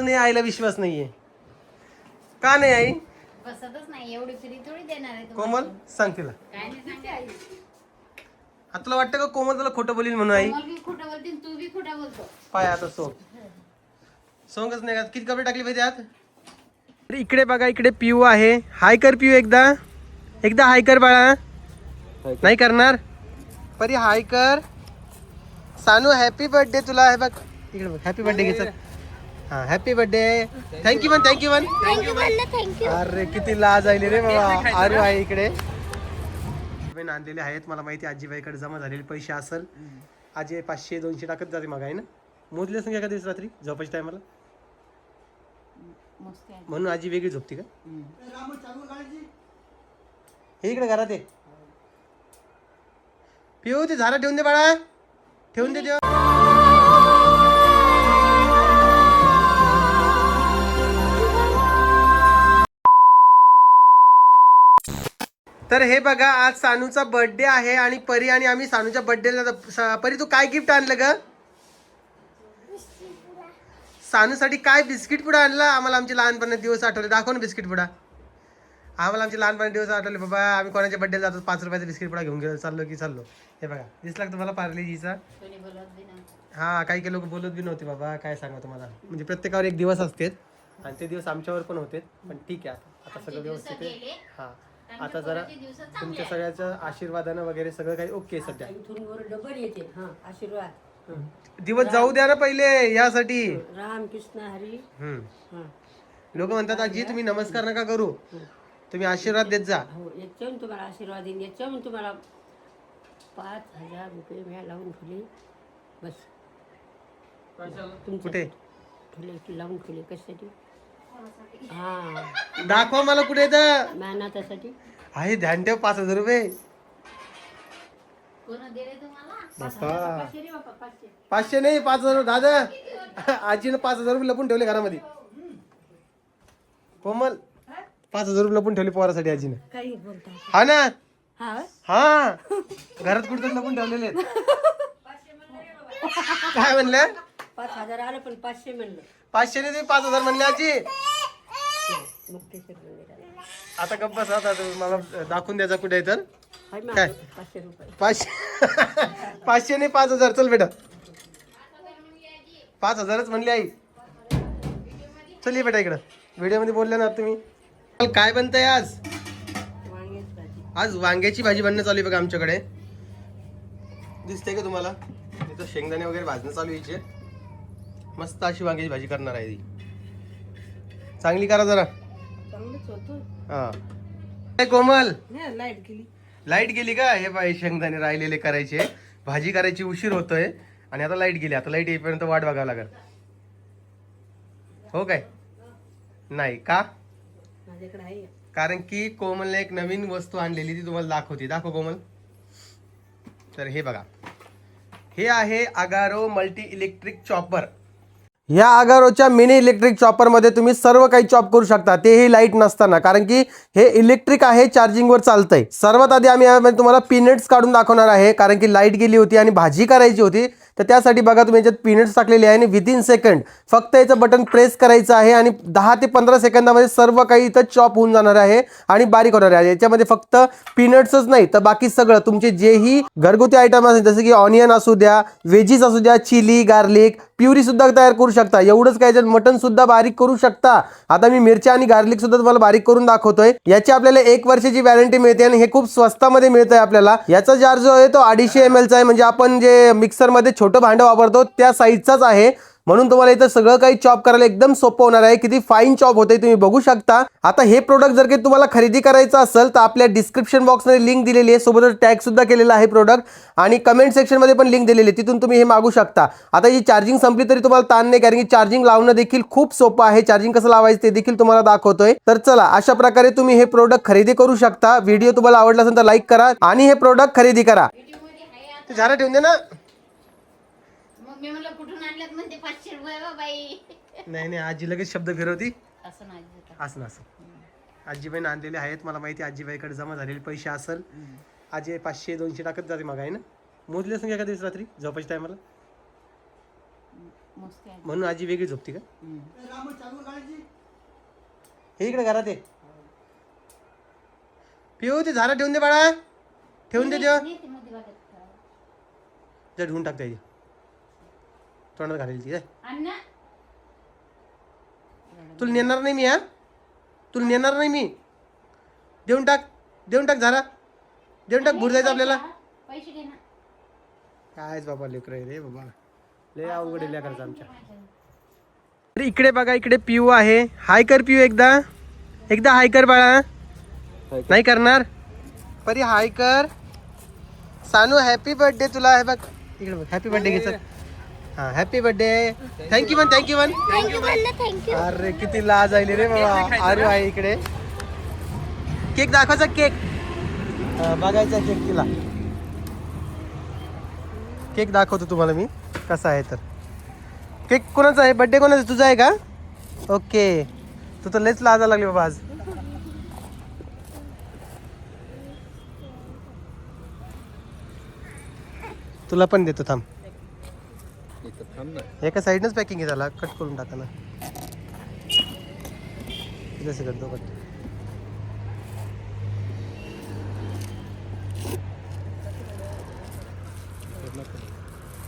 नाही, आईला विश्वास नाहीये. का नाही आई? बसतच नाही, एवढी फ्री थोडी देणार आहे कोमल सांग तिला. काय नाही सांगाय. आता तुला वाटतं का कोमल तुला खोटं बोलील म्हणून आई? कोमल बी खोटं बोलते, तू बी खोटं बोलतो. पाय आता सोंगच नाही का? किती कपडे टाकले पाहिजे आत? अरे इकडे बघा, इकडे पिऊ आहे. हाय कर पिऊ, एकदा हाय कर बाळा. नाही करणार? परी हाय कर. सानू हॅपी बर्थडे तुला. हे बघ इकडे बघ, हॅपी बर्थडे घे. हा हॅपी बर्थडे. Thank you thank you. अरे किती लाज आली रे बाबा. अरे आहे इकडे आणलेले आहेत. मला माहिती आजीबाईकडे जमा झालेले पैसे असेल. आजी 500-200 टाकत जाते मग आहे ना. मोजले संख्या का दिवस रात्री झोपायच्या टायमाला म्हणून आजी वेगळी झोपती का? हे इकडे घरात आहे. पिऊ ते झाडा ठेवून दे बाळा, ठेवून दे. तर हे बघा, आज सानूचा बर्थडे आहे आणि परी आणि आम्ही सानूच्या बर्थडेला. परी तू काय गिफ्ट आणलं ग? सानूसाठी काय बिस्किट पुडा आणला? आम्हाला आमचे लहानपणाचे दिवस आठवले. दाखव ना बिस्किट पुडा. आम्हाला आमचे लहानपणाचे दिवस आठवले बाबा. आम्ही कोणाच्या बर्थडेला जातो 5 रुपयाचा बिस्किट पुडा घेऊन गेलो. चाललो. हे बघा दिसला का तुम्हाला पार्लेजीचा? हा, काही लोक बोलत बी नव्हते बाबा. काय सांगा तुम्हाला, म्हणजे प्रत्येकावर एक दिवस असते आणि ते दिवस आमच्यावर पण होते. पण ठीक आहे, आता सगळं व्यवस्थित आहे. हा, आता जरा तुमच्या सगळ्याच्या आशीर्वादानं वगैरे सगळं काही ओके सध्या. आशीर्वाद दिवस जाऊ द्या ना पहिले यासाठी. राम कृष्ण हरी. लोक म्हणतात आजी तुम्ही नमस्कार नका करू, तुम्ही आशीर्वाद देत जा. हो, याच्यावरून तुम्हाला आशीर्वाद देईन. याच्यावरून तुम्हाला 5,000 रुपये मी लावून ठेवले. बस कुठे ठेवले, लावून ठेवले. कशासाठी? हा, दाखवा मला कुठे तर मेहनतासाठी आहे. ध्यान ठेव. 5,000 रुपये. कोण दिले तुम्हाला? 500 नाही, 5,000. दादा आजीनं 5,000 रुपये लपून ठेवले घरामध्ये. कोमल 5,000 रुपये लपून ठेवले पोरासाठी आजीनं. काही बोलता. हा ना. हा, घरात कुठे लपून ठेवलेले आहेत. काय म्हणलं? 5,000 आलं पण 500 म्हणलं. 500 नाही, 5,000 म्हणले आजी. आता गप्प बसा. आता मला दाखवून द्यायचा कुठे आहे तर. काय 500 रुपये? 500 नाही, 5,000. चल बेटा, 5,000च म्हणली आई. चल ये बेटा इकडं. व्हिडिओ मध्ये बोलले ना तुम्ही. काय बनतंय आज? आज वांग्याची भाजी बनणं चालू आहे बघा आमच्याकडे. दिसते का तुम्हाला? इथं शेंगदाणे वगैरे भाजणं चालू आहे. मस्त अशी वांग्याची भाजी करणार आहे ती. चांगली करा जरा. हा काय कोमल, लाईट गेली का? हे बाई शेंगदाणे राहिलेले करायचे, भाजी करायची, उशीर होतोय आणि आता लाईट गेली. आता लाईट येईपर्यंत वाट बघावं लागेल. हो काय? नाही का? माझ्याकडे आहे. कारण की कोमलने एक नवीन वस्तू आणलेली, ती तुम्हाला दाखवते. दाखव कोमल. तर हे बघा, हे आहे अगारो मल्टी इलेक्ट्रिक चॉपर. या अगारोच्या मिनी इलेक्ट्रिक चॉपर मध्ये तुम्ही सर्व काही चॉप करू शकता, तेही लाईट नसताना. कारण की हे इलेक्ट्रिक आहे, चार्जिंग वर चालतंय. सर्वात आधी आम्ही यामध्ये तुम्हाला पीनट्स काढून दाखवणार आहे, कारण की लाईट गेली होती आणि भाजी करायची होती. तर त्यासाठी बघा तुम्ही याच्यात पीनट्स टाकलेले आहे आणि विदिन सेकंड फक्त याचं बटन प्रेस करायचं आहे आणि 10 ते 15 सेकंदामध्ये सर्व काही इथं चॉप होऊन जाणार आहे आणि बारीक होणार आहे. याच्यामध्ये फक्त पीनट्सच नाही तर बाकी सगळं तुमचे जेही घरगुती आयटम असेल, जसे की ऑनियन असू द्या, व्हेजीस असू द्या, चिली, गार्लिक, प्युरी सुद्धा तयार करू शकता. एवढंच काय, याच्यात मटन सुद्धा बारीक करू शकता. आता मी मिरच्या आणि गार्लिक सुद्धा तुम्हाला बारीक करून दाखवतोय. याची आपल्याला 1 वर्षाची वॉरंटी मिळते आणि हे खूप स्वस्तामध्ये मिळतंय आपल्याला. याचा चार्ज जो आहे तो 250 ml चा आहे, म्हणजे आपण जे मिक्सर मध्ये छोटं भांडं वापरतो त्या साईजचाच आहे. म्हणून तुम्हाला इथं सगळं काही चॉप करायला एकदम सोपं होणार आहे. किती फाईन चॉप होते तुम्ही बघू शकता. आता हे प्रोडक्ट जर काही तुम्हाला खरेदी करायचं असेल तर आपल्या डिस्क्रिप्शन बॉक्समध्ये लिंक दिलेली आहे, सोबतच टॅग सुद्धा केलेला आहे प्रोडक्ट, आणि कमेंट सेक्शन मध्ये पण लिंक दिलेली आहे, तिथून तुम्ही हे मागू शकता. आता ही चार्जिंग संपली तरी तुम्हाला ताण नाही, कारण की चार्जिंग लावणं देखील खूप सोपं आहे. चार्जिंग कसं लावायचं ते देखील तुम्हाला दाखवतोय. तर चला, अशा प्रकारे तुम्ही हे प्रोडक्ट खरेदी करू शकता. व्हिडिओ तुम्हाला आवडला असेल तर लाईक करा आणि हे प्रोडक्ट खरेदी करा. झाडा ठेवून दे ना. मी म्हणलं कुठून आणल्यात म्हणते 500 रुपये बाई. नाही आजी लगेच शब्द फिरवती. असं नाही असं आजीबाईने आणलेले आहेत. मला माहिती आजीबाईकडे जमा झालेले पैसे असेल. आजी 500-200 टाकत जाते मग आहे ना. मोजले संख्या का दिवस रात्री झोपायच्या टायमाला मस्त आहे. म्हणून आजी वेगळी झोपती का? हे इकडे घरात आहे. पिऊ ते झारा ठेवून दे बाळा, ठेवून दे देव. नाही, ते मध्ये वाटत का? जर धुवून टाकता येईल तोंडात घालेल ती. अण्णा तुला नेणार नाही मी, हा तुला नेणार नाही मी. देऊन टाक, देऊन टाक झारा, देऊन टाक. भूर जायचं आपल्याला. पैसे घे ना. कायच बाबा लेकर रे बाबा, लय अवघड आहे लेकराचं आमच्या. अरे इकडे बघा, इकडे पिऊ आहे. हाय कर पिऊ, एकदा एकदा हाय कर बाळा. नाही करणार परी, हाय कर. सानू हॅपी बर्थडे तुला. हे बघ इकडे बघ, हॅपी बर्थडे घे. हा happy birthday. Thank you one, thank you one. अरे किती लाज आली रे बाबा. आरू आहे इकडे. केक दाखवायचा, केक बघायचा केक तिला. केक दाखवतो तुम्हाला मी कसा आहे तर. केक कोणाचा आहे? बर्थडे कोणाचा? तुझा आहे का? ओके. तू तर लयच लाजा लागली बाबा आज. तुला पण देतो, थांब. एका साईडनच पॅकिंग आहे, झाला कट करून टाका ना. जसं करतो कट.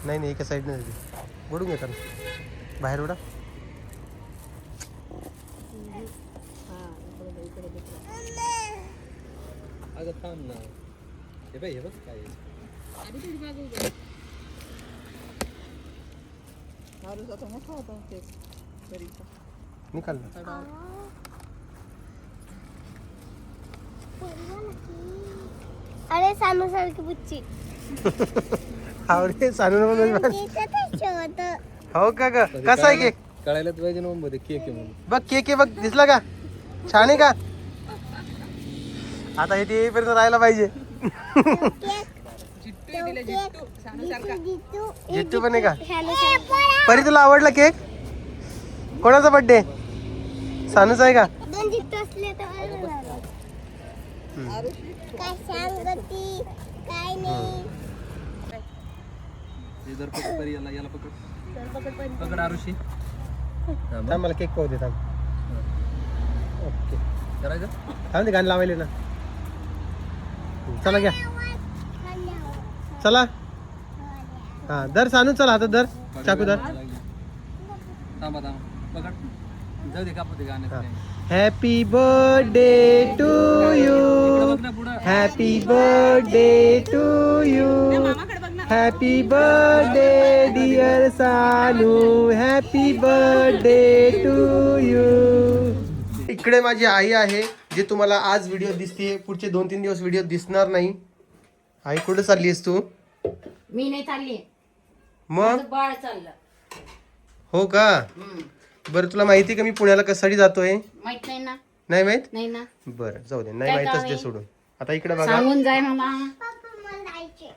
नाही नाही, एका साईडनं ओढून घेता ना, बाहेर ओढा. निकाल ना. अरे सानू सारखी बुच्ची आवडे सानू. हो का ग? कसा आहे केक? कळायला पाहिजे ना मध्ये केक आहे म्हणून. बघ केक आहे बघ, दिसला का? छान आहे का? आता हे ते येईपर्यंत राहायला पाहिजे. जिट्टू पण आहे का? परी तुला आवडला केक? कोणाचा बर्थडे? सानूचा आहे का? दोन जिट्टू असले तर काय सांगती काय नाही. इधर पकड परी, याला याला पकड. पकड आरुषी. थांब मला केक पाहू दे, थांब. ओके करायचं. थांब ते गाणं लावायले ना. चला घ्या, चला. हा दर सानू, चला आता दर चाकू दर. थांबा थांबा, पकड. जाऊ दे, कापू दे गाणं. हॅपी बर्थडे टू यू, बघ ना पुढं. Happy birthday to you, happy birthday dear Sanu, happy birthday to you. इकडे माझी आई आहे, जे तुम्हाला आज व्हिडिओ दिसते, पुढचे 2-3 दिवस व्हिडिओ दिसणार नाही. आई कुठे चालली आहेस तू? मी नाही चालली, मग माझं बाळ चाललं. हो का? बरं तुला माहिती का मी पुण्याला कशासाठी जातोय? माहित नाही ना. नाही माहित? नाही ना. बरं जाऊ दे, नाही काय माहितच काम ते आहे? सोडून. आता इकडे बघा. सांगून जाय मला. पप्पा मला जायचे.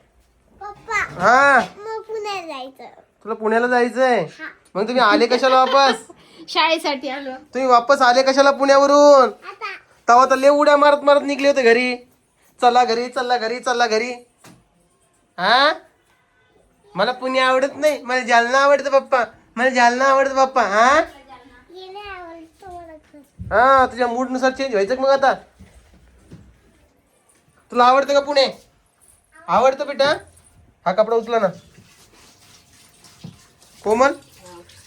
पप्पा हा मग पुण्याला जायचं. तुला पुण्याला जायचंय? मग तुम्ही आले कशाला वापस? शाळेसाठी आलो. तुम्ही वापस आले कशाला पुण्यावरून? आता तेव्हा तर लय उड्या मारत मारत निघले होते घरी. चला घरी, चला घरी, चला घरी. हा मला पुणे आवडत नाही, मला जालना आवडतं पप्पा, मला जालना आवडतं पप्पा. हा गेले आवडतं मला खूप. हा तुझ्या मूड नुसार चेंज व्हायचं का मग आता? तुला आवडतं का पुणे? आवडतं बेटा? हा कपडा उचला ना. कोमल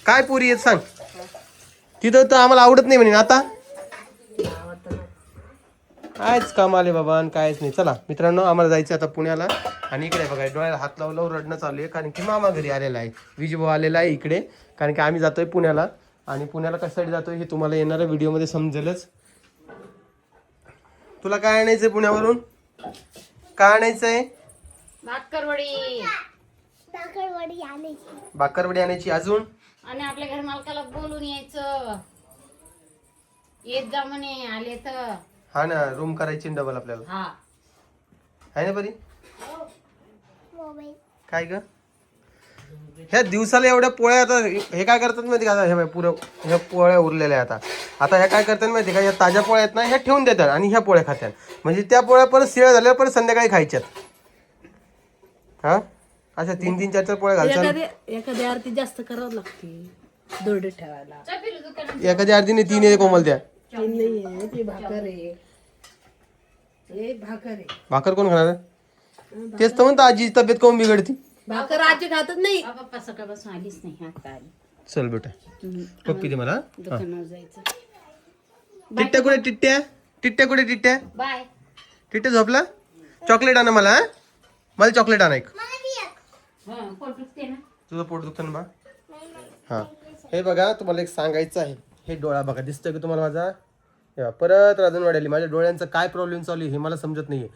काय पोरी येत सांग. तिथं तर आम्हाला आवडत नाही म्हणे, आता कायच काम आले बाबा आणि कायच नाही. चला मित्रांनो, आम्हाला जायचं आता पुण्याला. आणि इकडे बघा डोळ्याला हात लावलं रडणं चालू आहे, कारण की मामा घरी आलेला आहे, विजभाऊ आलेला आहे इकडे. कारण की आम्ही जातोय पुण्याला, आणि पुण्याला कशासाठी जातोय हे तुम्हाला येणाऱ्या व्हिडिओमध्ये समजेलच. तुला काय आणायचंय पुण्यावरून? काय आणायचंय? भाकरवडी भाकरवडी आणायची. भाकरवडी आणायची. अजून आणि आपल्या घर मालकाला बोलून यायचं, येत जा म्हणे आले तर. हा ना, रूम करायची डबल आपल्याला, हा आहे ना बरी? मोबाईल काय ग ह्या दिवसाला एवढ्या पोळ्या? आता हे काय करतात माहिती का? हे पुरं ह्या पोळ्या उरलेल्या आहे आता ह्या काय करतात माहिती का? ह्या ताज्या पोळ्या आहेत ना, ह्या ठेवून देतात आणि ह्या पोळ्या खात्यात. म्हणजे त्या पोळ्या परत शिळ्या झाल्या, परत संध्याकाळी खायच्यात. हा अच्छा 3-3, 4-4 पोळ्या घालचाल. एखादी आरती जास्त करावं लागते दोरडे ठेवायला. एखादी अर्धी नाही 3 आहे कोमल त्या. तीन नाहीये, ती भाकर आहे. हे भाकर आहे. भाकर कोण खाणार? तेच तर म्हणतो आजीची तब्येत कोण बिघडती. भाकर आजी खातच नाही. पप्पा सकाळपासून आलीच नाही आता आली. चल बेटा पप्पी दे मला. दुकानावर जायचं. टिट्ट्या कुठे टिट्ट्या कुठे टिट्ट्या बाय. झोपला. चॉकलेट आणा मला. मला चॉकलेट आणा एक. पोट दुखते ना. तुझं पोट दुखतं बा. हा हे बघा तुम्हाला एक सांगायचं आहे. हे डोळा बघा दिसतोय की तुम्हाला माझा. हे बघा, परत राजन वाढली. माझ्या डोळ्यांचा काय प्रॉब्लेम चालू आहे हे मला समजत नाहीये.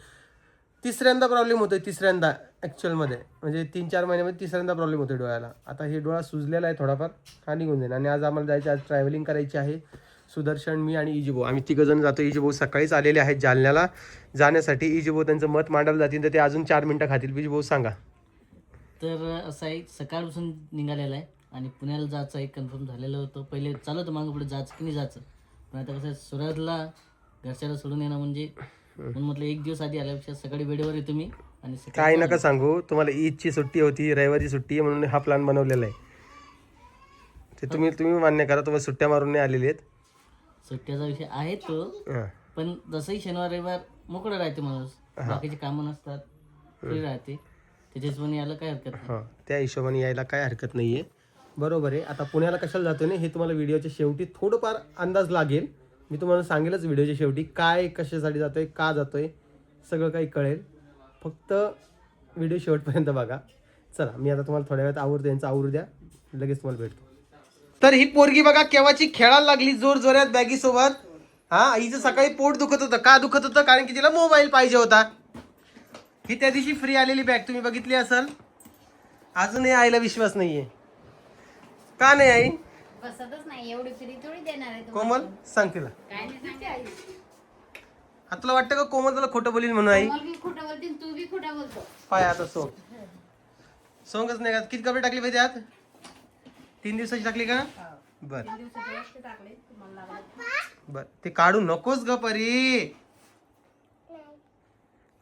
तिसऱ्यांदा प्रॉब्लेम होतोय. तिसऱ्यांदा ॲक्च्युअलमध्ये म्हणजे 3-4 महिन्यामध्ये तिसऱ्यांदा प्रॉब्लेम होतोय डोळ्याला. आता हे डोळा सुजलेला आहे थोडाफार. हा निघून जाईल. आणि आज आम्हाला जायचं. आज ट्रॅव्हलिंग करायची आहे. सुदर्शन, मी आणि इजिबो आम्ही 3 जण जातो. इजिबो सकाळीच आलेले आहेत जालन्याला जाण्यासाठी. इजिबो त्यांचं मत मांडायला जातील तर ते अजून 4 मिनिटं खातील. इजिबो सांगा. तर असं आहे सकाळपासून निघालेलं आहे आणि पुण्याला जायचं आहे कन्फर्म झालेलं होतं. पहिले चालू होतं मागं पुढे जायचं की नाही जायचं, पण आता कसं आहे सुरतला घरच्याला सोडून येणं म्हणजे म्हणून म्हटलं 1 दिवस आधी आल्यापेक्षा सकाळी वेळेवर येतो मी. आणि काय नका सांगू तुम्हाला. ईदची सुट्टी होती, रविवारी सुट्टी आहे म्हणून हा प्लॅन बनवलेला आहे. ते तुम्ही मान्य करा. तुम्हाला सुट्ट्या मारून नाही आलेली आहेत. सुट्ट्याचा विषय आहे तो, हां पण जसंही शनिवार रविवार मोकळं राहते माणूस, बाकीचे कामं नसतात, फ्री राहते, त्याच्याच पण यायला काय हरकत नाही. हां त्या हिशोबाने यायला काय हरकत नाही आहे. बरोबर आहे. आता पुण्याला कशाला जातो ना हे तुम्हाला व्हिडिओच्या शेवटी थोडंफार अंदाज लागेल. मी तुम्हाला सांगेलच व्हिडिओच्या शेवटी काय कशासाठी जातोय, का जातोय, सगळं काही कळेल. फक्त व्हिडिओ शेवटपर्यंत बघा. चला मी आता तुम्हाला थोड्या वेळात आवडतो. यांचं आवरू द्या, लगेच तुम्हाला भेटतो. तर ही पोरगी बघा केव्हाची खेळायला लागली जोर जोरात बॅगी सोबत. हा हिचं सकाळी पोट दुखत होतं. का दुखत होतं? कारण की तिला मोबाईल पाहिजे होता. ही त्या दिवशी फ्री आलेली बॅग तुम्ही बघितली असेल. अजूनही आईला विश्वास नाहीये. का नाही आई? बसतच नाही. एवढी फ्री थोडी देणार आहे कोमल सांग तिला. काय नाही सांगते आई. आता तुला वाटतं का कोमल तुला खोटं बोलील म्हणून आई? कोमल बी खोटं बोलते आणि तू बी खोटं बोलतो. पाय आता सोंगच नाही का? किती कपडे टाकले पाहिजे आत? 3 दिवसाची टाकली का? बर बर ते काढू नकोस ग परी.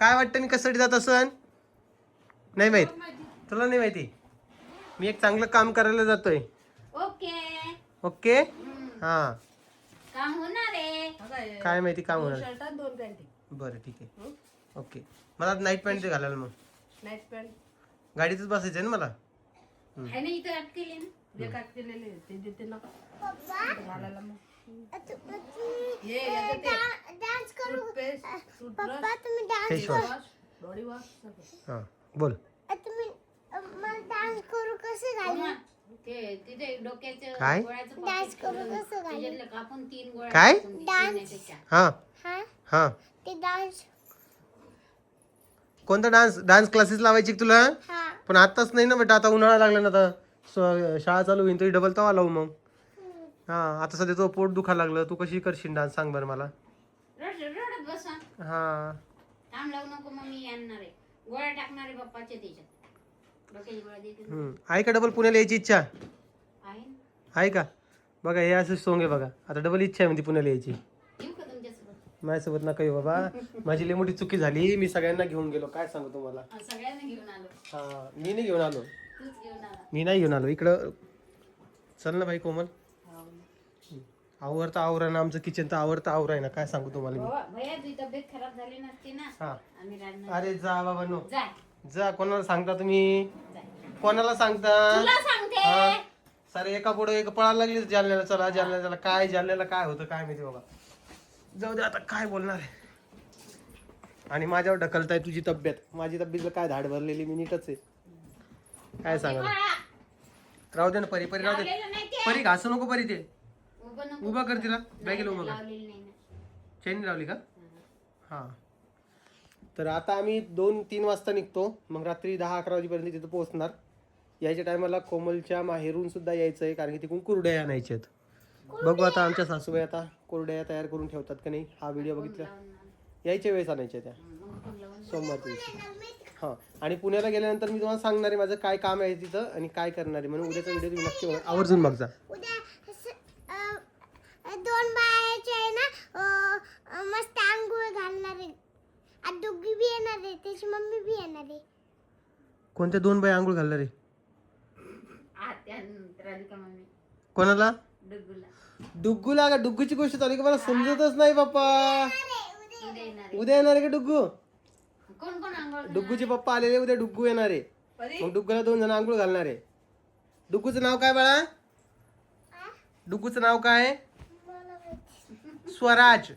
काय वाटतं मी कशासाठी जात असन? नाही माहित तुला? नाही माहिती. मी एक चांगलं काम करायला जातोय. ओके ओके हा काम होणार आहे. काय माहिती काम होणार. शर्टात 2 पॅन्टी. बरं ठीक आहे. ओके मला नाईट पॅन्ट घालायला मग नाईट पॅन्ट गाडीतच बसायचं आहे ना मला. आहे ना इथं अटकेले ना. जे काट केलेले ते देते ना घालायला. मग डान्स करू. टूथपेस्ट, टूथब्रश, पप्पा तुम्ही dance face wash. Body wash सगळं. हां बोल. तुम्ही मला डान्स करू कसं घालू? ते तिथे डोक्याचं काय? गोळ्याचं डान्स पाकीट करू कसं घालू? त्याच्यातलं कापून 3 गोळ्या काय? टाकून दे. डान्स. तीन नाही तर 4. हां हा हां ते डान्स. कोणता डान्स क्लासेस लावायची का तुला? हा पण आताच नाही ना बेटा. आता उन्हाळा लागला ना. आता शाळा चालू होईल तरी डबल तवा लावू मग. हां आता सध्या तो पोट दुखायला लागलं. तू कशी करशील डान्स सांग बरं मला. रडत बसा. हां थांब लावू नको. मग मी आणणार आहे गोळ्या टाकणार आहे पप्पाच्या त्याच्यात. डोक्याची गोळ्या देते आहे का डबल पुण्याला यायची इच्छा आहे ना. आहे का? बघा हे असं सोंग आहे बघा. आता डबल इच्छा आहे म्हणते पुण्याला यायची. येऊ का तुमच्यासोबत? माझ्यासोबत नका येऊ बाबा. माझी लई मोठी चुकी झाली. मी सगळ्यांना घेऊन गेलो. काय सांगू तुम्हाला. सगळ्यांना घेऊन आलो. हां मी नाही घेऊन आलो. तूच घेऊन आला. मी नाही घेऊन आलो. इकडं चल ना बाई कोमल. आवरता आवरा ना. आमचं किचन तर आवरता आवरा आहे ना. काय सांगू तुम्हाला मी. भैया तुझी तब्येत खराब झाली नसती ना. हां आम्ही राहणार. अरे जा बाबा नो. जाय जा. कोणाला सांगता तुम्ही? जाय. कोणाला सांगता? तुला सांगते. हा. सारे एका पुढे एक पळायला लागली. जालन्याला चला जालन्याला चला. काय जालन्याला काय होतं काय माहिती बाबा. जाऊ दे आता काय बोलणार आहे. आणि माझ्यावर ढकलताय तुझी तब्येत. माझी तब्येतला काय धाड भरलेली मी नीटच आहे. काय सांगा. राहू दे ना परी. परी राहू दे. लावलेलं नाही ते. परी घासू नको परी. ते उभं नको. उभा कर तिला. बॅगेला उभा कर. लावलेलं नाही ना. चैनी लावली का? हां तर आता आम्ही 2-3 वाजता निघतो. मग रात्री 10-11 वाजेपर्यंत तिथं पोहोचणार. यायच्या टायमाला कोमलच्या माहेरून सुद्धा यायचं आहे. कारण की तिकडून कुरड्या आणायच्या आहेत. बघू आता आमच्या सासूबाई आता कुरड्या तयार करून ठेवतात का नाही. हा व्हिडिओ बघितला. यायच्या वेळेस आणायच्या त्या सोमवारच्या दिवशी. हां आणि पुण्याला गेल्यानंतर मी तुम्हाला सांगणार आहे माझं काय काम आहे तिथं आणि काय करणार आहे. म्हणून उद्याचा व्हिडिओ तुम्ही नक्की बघा. आवर्जून बघा. उद्या 2 बायाचे आहे ना मस्त आंघोळ घालणार आहे. आज दोघी बी येणार आहे. त्याची मम्मी बी येणार आहे. कोणत्या 2 बाई आंघोळ घालणार रे? आत्या राधिका मम्मी कोणाला? डुगूला डुग्गूला का? डुग्गूची गोष्ट चालू का? मला समजतच नाही बाप्पा. उद्या येणार उद्या येणार आहे का डुग्गू? कोण कोण आंघोळ डुग्गूचे पप्पा आलेले, उद्या डुग्गू येणार आहे. मग डुग्गूला 2 जण आंघोळ घालणार आहे. डुग्गूचं नाव काय बाळा? डुग्गूचं नाव काय? स्वराज.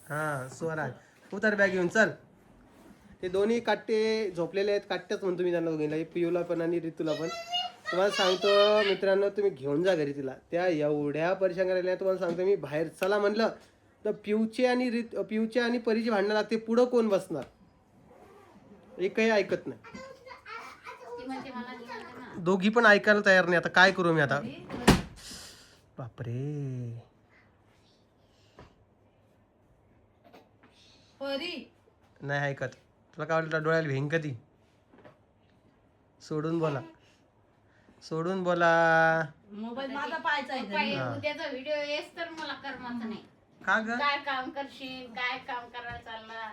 हा स्वराज. उतर बॅग घेऊन चल. ते दोन्ही काट्टे झोपलेले आहेत. काट्ट्याच म्हणतो मी त्यांना दोघींना, पियूला पण आणि ऋतूला पण. तुम्हाला सांगतो मित्रांनो, तुम्ही घेऊन जा घरी तिला. त्या एवढ्या परेशान करायला तुम्हाला सांगतो मी. बाहेर चला म्हणलं तर पिऊचे आणि परीची भांडणं लागते. पुढं कोण बसणार? एकही ऐकत नाही. ती म्हणते मला नाही म्हणते ना. दोघी पण ऐकायला तयार नाही. आता काय करू मी आता? बापरे. नाही ऐकत. तुला काय वाटलं डोळ्याला भेंग कधी? सोडून बोला. मोबाईल माझा पाहायचा आहे घरी. उद्याचा व्हिडिओ येस तर मला करमत नाही. का ग? काय काम करशील, काय काम करायला चालला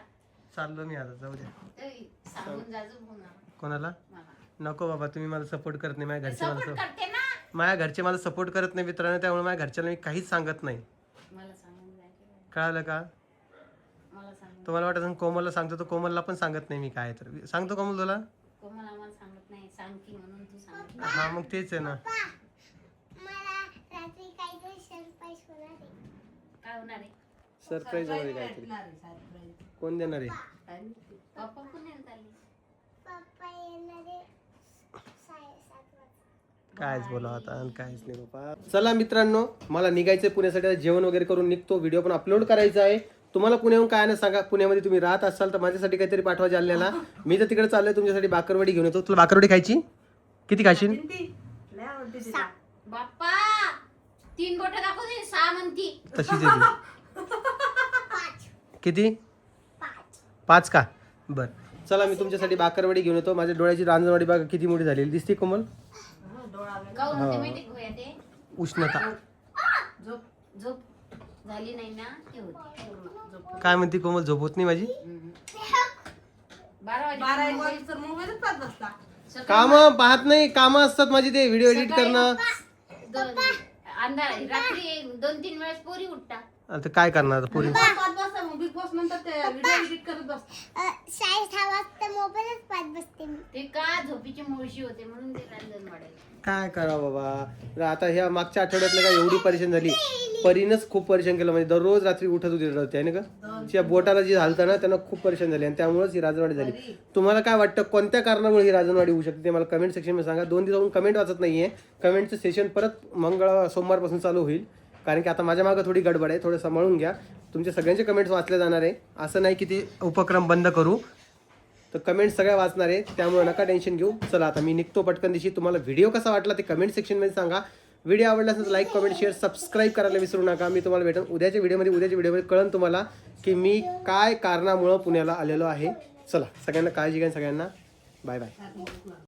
चाललो मी आता. जाऊ द्या. ते सांगून जाजू होणार कोणाला? मला नको बाबा, तुम्ही मला सपोर्ट करत नाही. सपोर्ट करते ना. माझ्या घरचे मला सपोर्ट करत नाही मित्रांनो. त्यामुळे माझ्या घरच्याला मी काहीच सांगत नाही. मला सांगून जायचं. कळालं का? मला सांगून तुम्हाला वाटत असेल कोमलला सांगतो, तर कोमलला पण सांगत नाही मी. काय तर सांगतो कोमल तुला? कोमल आम्हाला सांगत नाही. सांगती म्हणून तू सांग. हा मग तेच आहे ना. मला रात्री काहीतरी सरप्राईज होणार आहे. काय होणार आहे? सरप्राईज वगैरे काहीतरी. कोण देणार आहे? पप्पा पुण्याला चालले. पप्पा येणार आहे 7:30 वाजता. कायच बोला आता आणि काहीच नाही बाबा. चला मित्रांनो, मला निघायचंय पुण्यासाठी. आता जेवण वगैरे करून निघतो. व्हिडिओ पण अपलोड करायचा आहे. तुम्हाला पुण्याहून काय ना सांगा. पुण्यामध्ये तुम्ही राहत असाल तर माझ्यासाठी काहीतरी पाठवा जालन्याला. मी तर तिकडे चाललोय तुमच्यासाठी बाकरवडी घेऊन येतो. तुला बाकरवडी खायची? किती खाशील? बाप्पा 3 बोटं दाखवते 6 म्हणती. तशीच येते. किती? 5 का? बर चला, मी तुमच्यासाठी बाकरवडी घेऊन येतो. माझ्या डोळ्याची रांजणवाडी बघा किती मोठी झालेली दिसते कोमल. काहून होते माहिती का गोया ते? उष्णता. झोप झाली नाही ना ते होते. काय म्हणते कोमल? झोप होत नाही माझी? 12 वाजे काम पाहत नाही. काम असतात माझी. ते व्हिडिओ एडिट करणं. अंधार रात्री 2-3 वेळेस पोरी उठता. आता काय करणार पोरी? बिग बॉस नंतर ते व्हिडिओ एडिट करत बसतात. 6:30 वाजता मोबाईलच पाहत बसते मी. ते का झोपीची मुळशी होते म्हणून ते रांजण वाढेल. काय करावं बाबा. आता ह्या मागच्या आठवड्यातलं काय एवढी परेशान झाली. परीनच खूप परेशान केलं. म्हणजे दररोज रात्री उठत होती आहे ना का. त्या बोटाला जी झालतं ना त्यांना खूप परेशान झाली आणि त्यामुळेच ही राजनवाडी झाली. तुम्हाला काय वाटतं कोणत्या कारणामुळे ही राजनवाडी होऊ शकते ते मला कमेंट सेक्शनमध्ये सांगा. 2 दिवसाहून कमेंट वाचत नाहीये. कमेंटचं सेशन परत सोमवारपासून चालू होईल. कारण की आता माझ्या मागं थोडी गडबड आहे. थोडं सांभाळून घ्या. तुमचे सगळ्यांचे कमेंट्स वाचले जाणार आहे. असं नाही की ते उपक्रम बंद करू. तर कमेंट सगळ्या वाचणार आहे. त्यामुळे नका टेन्शन घेऊ. चला आता मी निघतो पटकन दिवशी. तुम्हाला व्हिडिओ कसा वाटला ते कमेंट सेक्शनमध्ये सांगा. व्हिडिओ आवडला असेल तर लाईक, कमेंट, शेअर, सबस्क्राईब करायला विसरू नका. मी तुम्हाला भेटेन उद्याच्या व्हिडिओमध्ये कळेल तुम्हाला की मी काय कारणामुळं पुण्याला आलेलो आहे. चला सगळ्यांना काळजी घ्या. सगळ्यांना बाय बाय.